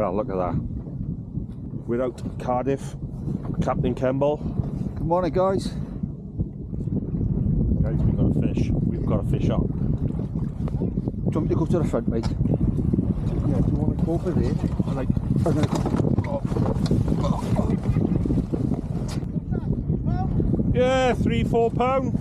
Well, look at that. We're out Cardiff, Captain Kemble. Good morning, guys. Guys, we've got a fish. We've got a fish up. Do you want me to go to the front, mate? Yeah, do you want to go over there? I'm gonna Yeah, 3-4 pound.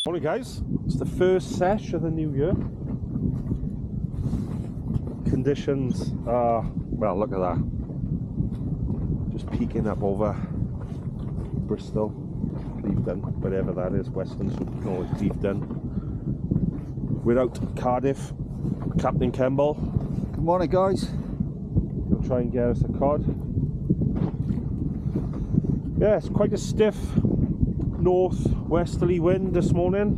Morning, guys. It's the first sesh of the new year. Conditions are, well, look at that. Just peeking up over Bristol, Clevedon, whatever that is, Western, no, it's Clevedon. We're out Cardiff, Captain Kemble. Good morning, guys. He'll try and get us a cod. Yeah, it's quite a stiff north-westerly wind this morning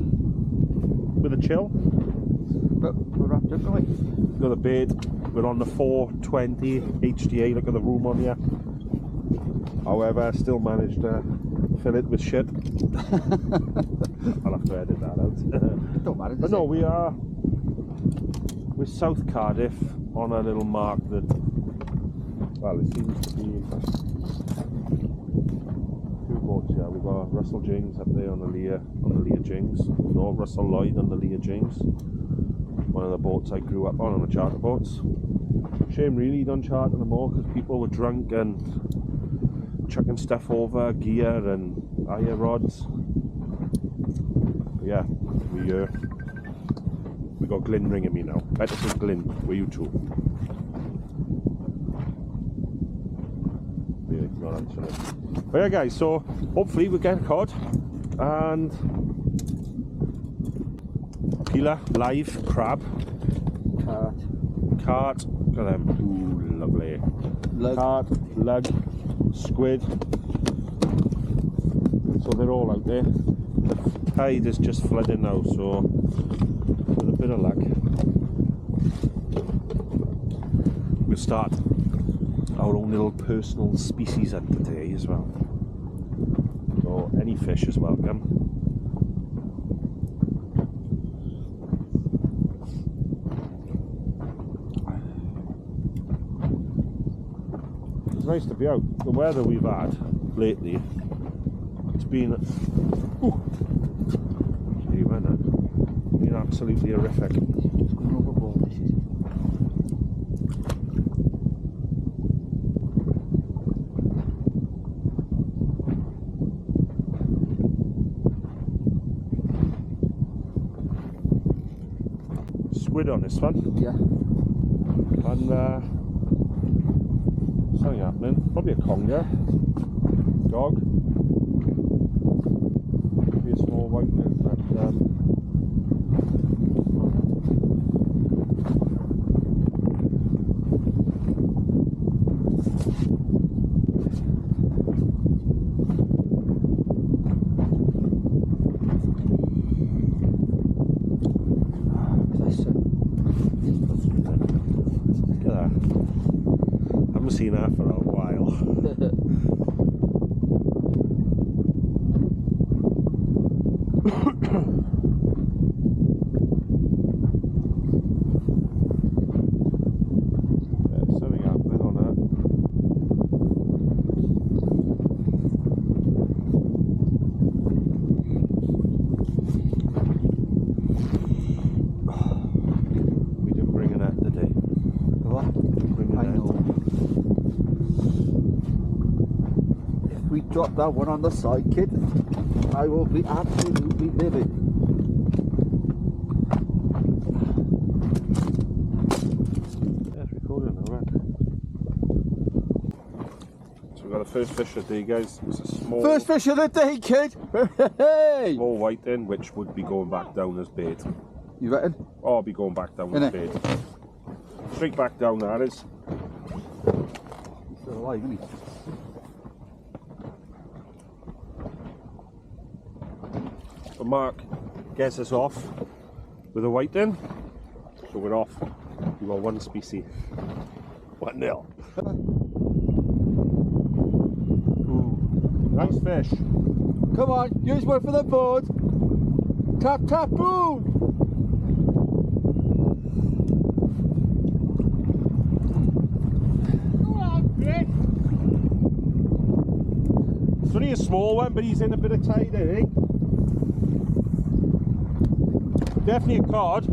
with a chill. But we're wrapped up, aren't we? Got the bait. We're on the 420 HDA. Look at the room on here. However, I still managed to fill it with shit. I'll have to edit that out. Don't matter. But no, we're South Cardiff on a little mark that, well, it seems to be two boats here. We've got Russell James up there on the Leah James. No, Russell Lloyd on the Leah James. One of the boats I grew up on the charter boats. Shame really you don't charter them more because people were drunk and chucking stuff over, gear and hire rods. But yeah, we got Glyn ringing me now. Better say Glyn, where you two? Yeah, not answering it. But yeah, guys, so hopefully we get a cod and Pila, live, crab, carp, look at them, ooh, lovely, carp, lug, squid, so they're all out there. The tide is just flooding now, so with a bit of luck we'll start our own little personal species hunt today as well, so any fish is welcome. It's nice to be out. The weather we've had lately, it's been been absolutely horrific. It's going overboard, this is. Squid on this one. Yeah. And something happening. Probably a conger. Dog. Maybe a small whitening, but look at that. I haven't seen that for a while. Something happening on that. We didn't bring a net today. What? I know. If we drop that one on the side, kid, I will be absolutely livid. Yeah, it's recording now, right? So we've got the first fish of the day, guys. It's a small, First fish of the day, kid! Hey! small whiting, which would be going back down as bait. You reckon? Oh, I'll be going back down as bait. Straight back down, that is. He's still alive, isn't he? But Mark gets us off with a whiting, so we're off. We got one species. 1-0. Ooh, nice fish. Come on, use one for the board. Tap, tap, boom. It's only a small one, but he's in a bit of tide, I think. Definitely a cod.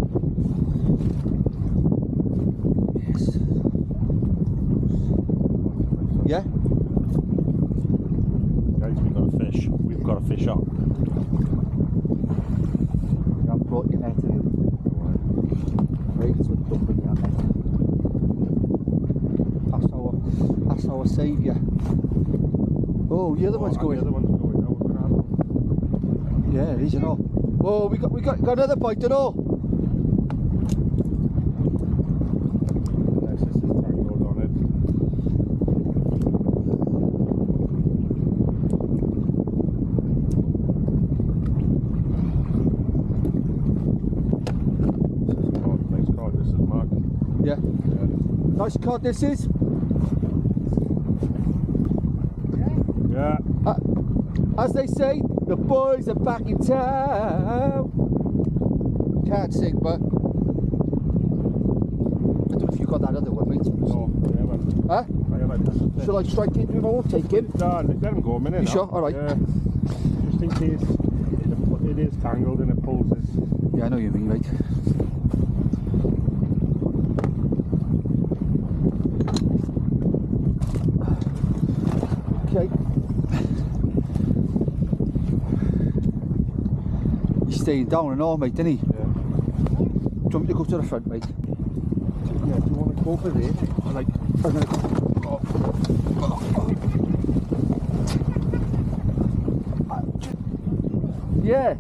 Yes. Yeah? Guys, we've got a fish. We've got a fish up. I've brought your net in. Right, so don't bring that net. That's our saviour. Oh, the other one's going. The other one's going now. We're gonna have one. Yeah, it is, you know. Oh, we got another bite, you know. Yes, this is tangled on it. Oh, nice cod. This is Mark. Yeah. Nice cod this is. Yeah. As they say, the boys are back in town. Can't sing, but I don't know if you got that other one, mate. No, I haven't. Huh? I haven't. Shall I strike it? I won't take him. No, let him go a minute. You now. sure? All right. Yeah. Just in case it is tangled and it pulls this. Yeah, I know what you mean, mate. Okay. He's staying down and all, mate, didn't he? Yeah. Do you want me to go to the front, mate? Yeah, do you want to go for this? I'm gonna go. Yeah.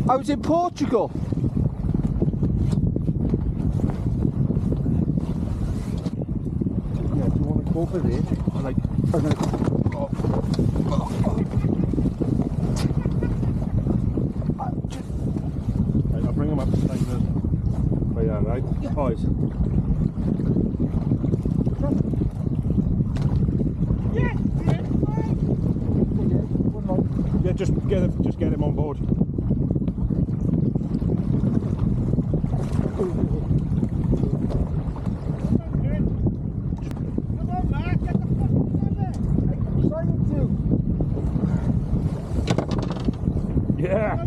I was in Portugal. Yeah, do you want to go for this? I'm gonna go. Right, I'll bring him up beside the. Oh yeah, right? Yeah. Boys. Yeah, just get him on board. Yeah.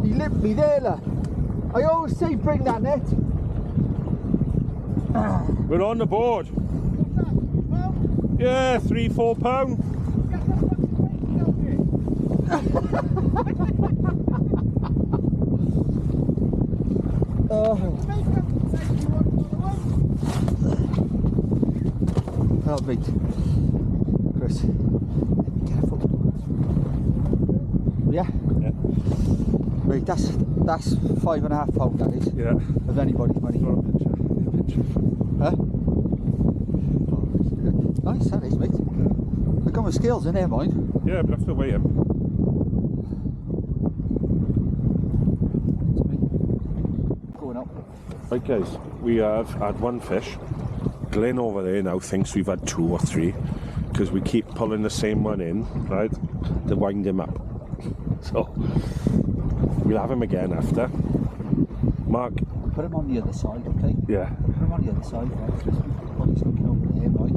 He lipped me there, lad. I always say bring that net. We're on the board. Yeah, 3-4 pound. Help me, Chris. Careful. Yeah. Yeah. Mate, that's £5.5 pound, that is. Yeah. Of anybody's money. Got a picture. Huh? Nice, that is, mate. I got my scales in there, mind. Yeah, but I have to weigh him. Going up. Right guys, we have had one fish. Glenn over there now thinks we've had 2 or 3 because we keep pulling the same one in, right, to wind him up. So we'll have him again after. Mark. Put him on the other side, okay? Yeah. Put him on the other side, right? He's looking over there, right?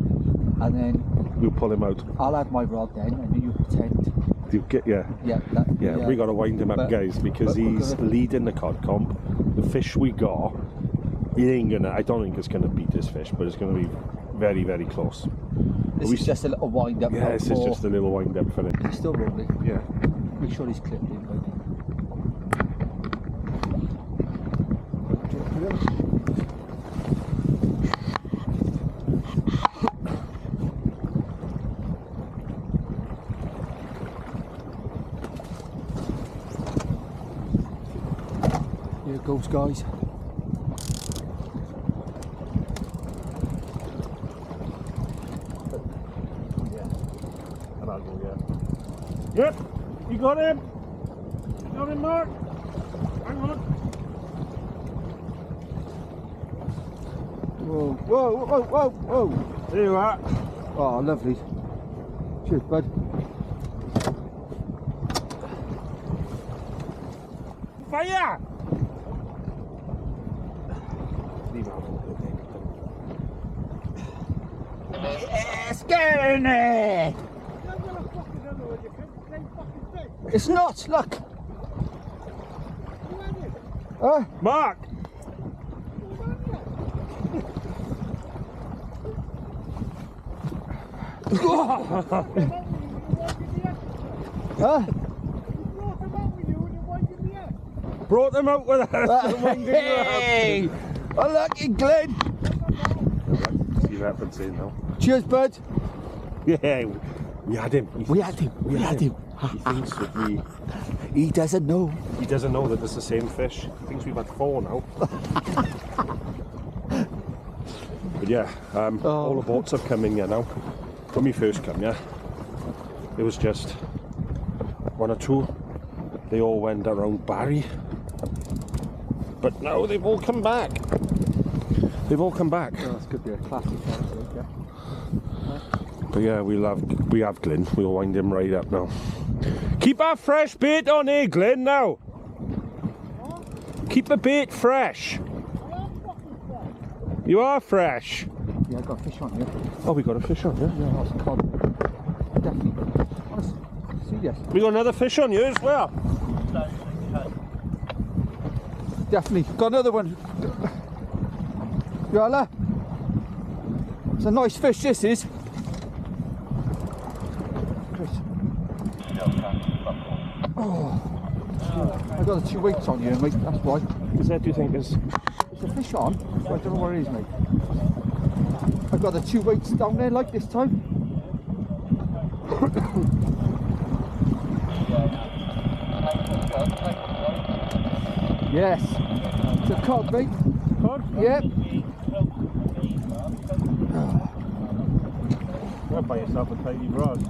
And then We'll pull him out. I'll add my rod then, and you pretend. You get Yeah. Yeah, we got to wind him up, But- guys, because but we're he's gonna- leading the cod comp. The fish we got, he ain't gonna. I don't think it's gonna beat this fish, but it's gonna be very, very close. This is just a little wind up. Yeah, this is just a little wind up for it. He's still rolling. Yeah. Make sure he's clipped in, right? Here it goes, guys. And I'll go, yeah. Yep, you got him. Got him, Mark. Hang on. Whoa, whoa, whoa, whoa, whoa. There you are. Oh, lovely. Cheers, bud. Fire! Scaring. It's not, look. Mark! Huh? Brought them out with us. Hey! Unlucky Glenn. See that from saying now. Cheers, bud. Yeah, we had him. We had him. We had him. He thinks that we. He doesn't know. He doesn't know that it's the same fish. He thinks we've had 4 now. But yeah, all the boats have come in here now. When we first come, yeah, it was just 1 or 2. They all went around Barry. But now they've all come back. They've all come back. Oh, this could be a classic episode, yeah. But yeah, we have Glyn. We'll wind him right up now. Keep our fresh bait on here, Glyn, now. Keep the bait fresh. You are fresh. Yeah, I got a fish on here. Oh, we got a fish on, yeah? Yeah, that's cod. Definitely. Honest, serious. We got another fish on you as well. Definitely. Got another one. Yalla. It's a nice fish, this is. Chris. Oh. I got the 2 weights on you, mate. That's why. Is that, do you think, is... Is the fish on? I don't know where it is, mate. I've got the 2 weights down there like this time. Yes. It's a cod, mate. Cod? Yep. You'll buy yourself a tiny rod.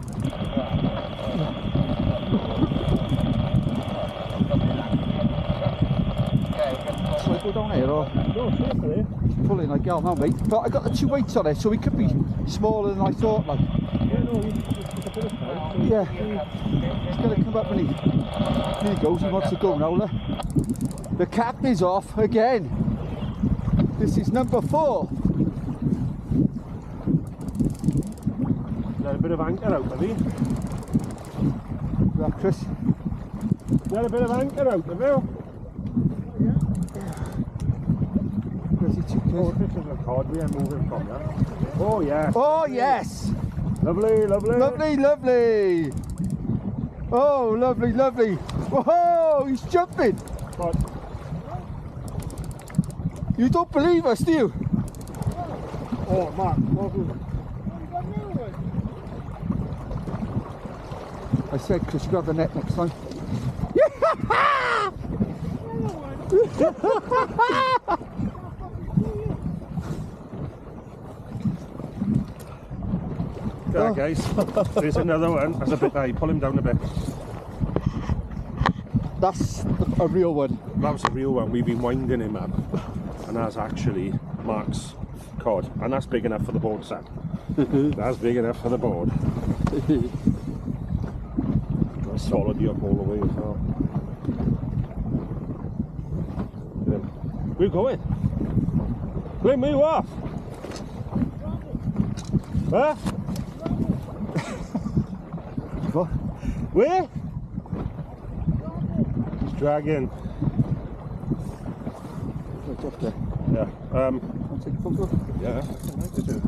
Shall I go down here or? No, seriously. Pulling like hell now, mate. But I got the 2 weights on it, so it could be smaller than I thought. Like. Yeah, no, it's a bit of time. Yeah. He's gonna come up and here he goes. He wants to go now. Look. The cap is off again. This is number 4. Got a bit of anchor out, have you? Yeah, Chris. Got a bit of anchor out, have you? Where's he to, Oh, Chris? this is a cod we are moving from, yeah? Oh, yeah. Oh yes. Lovely, lovely. Lovely, lovely. Oh, lovely, lovely. Whoa, he's jumping. But You don't believe us, do you? oh, Mark, I said, Chris, you got the net next time. yeah, guys, there's another one. That's a bit high. Pull him down a bit. That's a real one. That was a real one. We've been winding him up, and that's actually Mark's cod, and that's big enough for the board, Sam. That's big enough for the board. Swallowed you up all the way as well. We're going. Glyn, where you off? Huh? What? Where? It's dragging. Right up there. Yeah. I'll take a photo. Yeah. I'd like to do.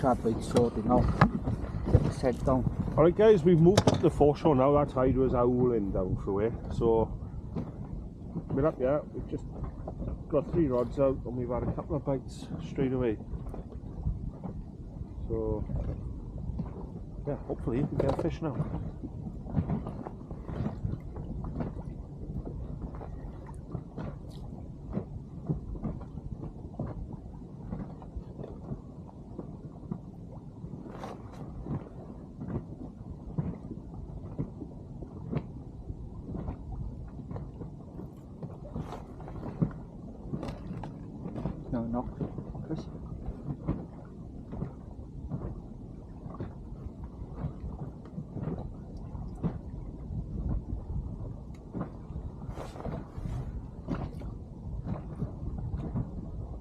crab bait sorted now. Get the scent down. Alright guys, we've moved up the foreshore now. That tide was howling down through here, so we're up here. We've just got 3 rods out and we've had a couple of bites straight away, so yeah, hopefully we get a fish now. No, no, Chris.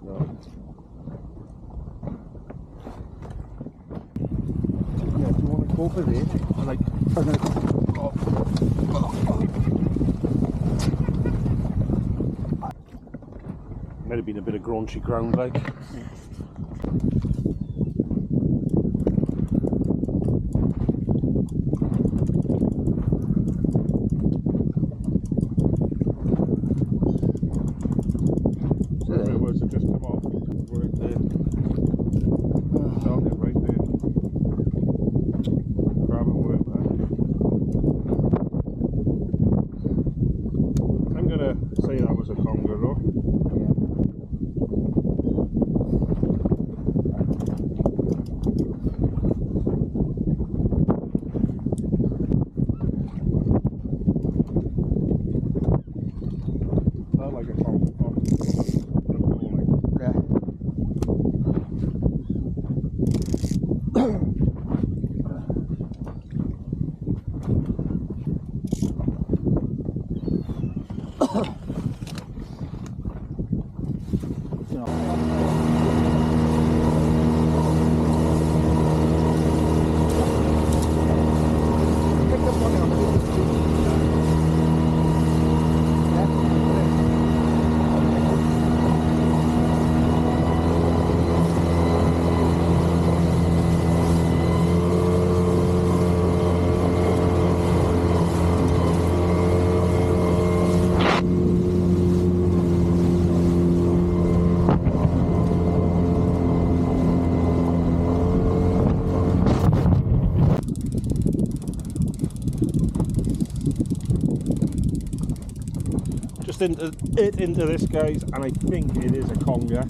No. Yeah, do you want to go for there? Like, I'm gonna go. might have been a bit of graunchy ground, like. The words have just come off. Right there. Found it right there. Grab and work, man. I'm gonna say that was a conger, though. Like a conger. Just into this, guys, and I think it is a conger.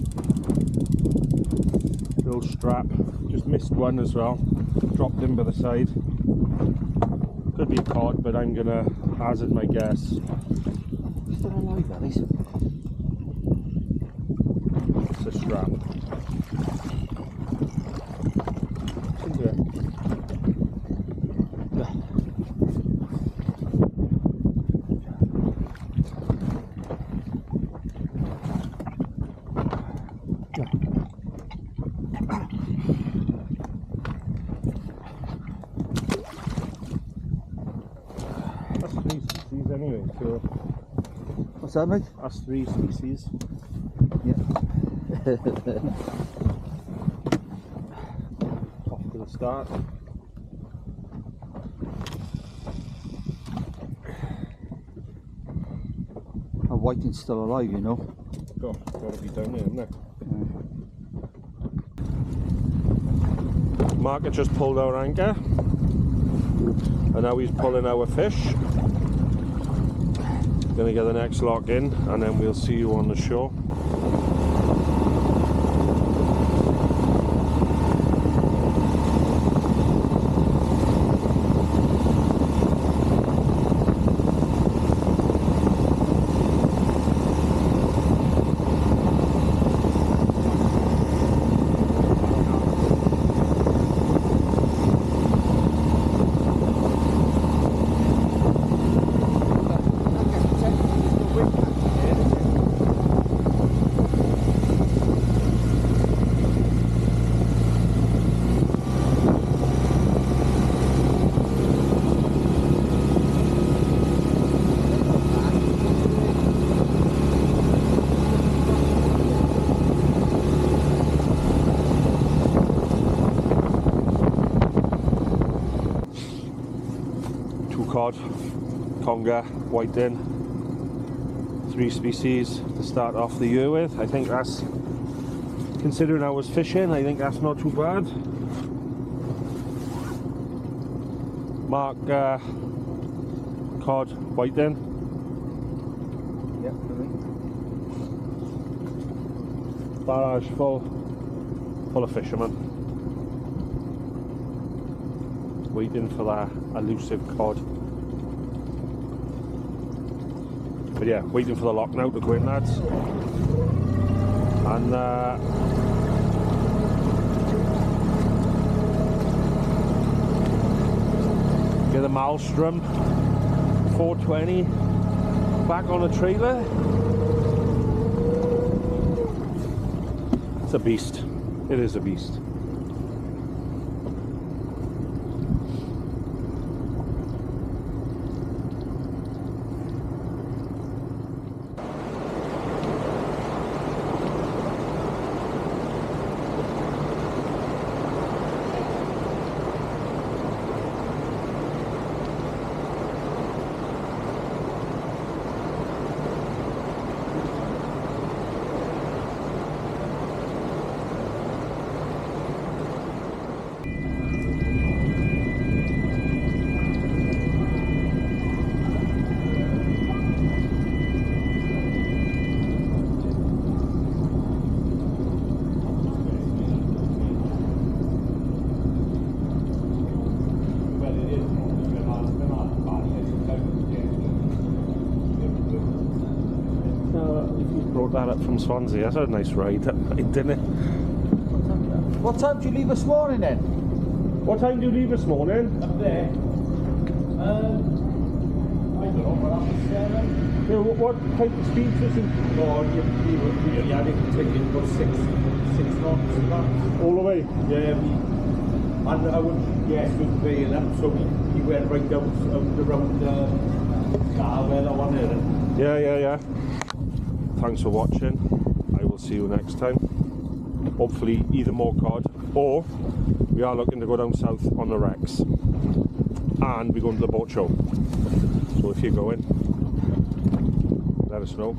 Little strap, just missed one as well, dropped in by the side. Could be a cod, but I'm gonna hazard my guess. Still alive, that is. It's a strap. Into it. That's 3 species anyway, so What's that, mate? that's 3 species. Yeah. Off to the start. A whiting's still alive, you know. Gotta be down there, isn't it? Mark had just pulled our anchor, and now he's pulling our fish. Gonna get the next lock in, and then we'll see you on the shore. cod, conger, whiting. 3 species to start off the year with. I think that's, considering I was fishing, I think that's not too bad. Mark cod, whiting. Yep, Barrage full of fishermen. Waiting for that elusive cod. But yeah, waiting for the lock now to go in, lads. And get the MAELSTROM 420 back on the trailer. It's a beast. It is a beast. Brought that up from Swansea. That's a nice ride, didn't it? What time did you leave this morning then? What time did you leave this morning? Up there. I don't know, but after 7. Yeah, what type of speed was it? Oh, you had it taking about 6 knots and that. All the way? Yeah, and I would guess was paying up, so he went right down around where the one is. Yeah. Thanks for watching. I will see you next time. Hopefully either more cod, or we are looking to go down south on the wrecks. And we're going to the boat show. So if you're going, let us know.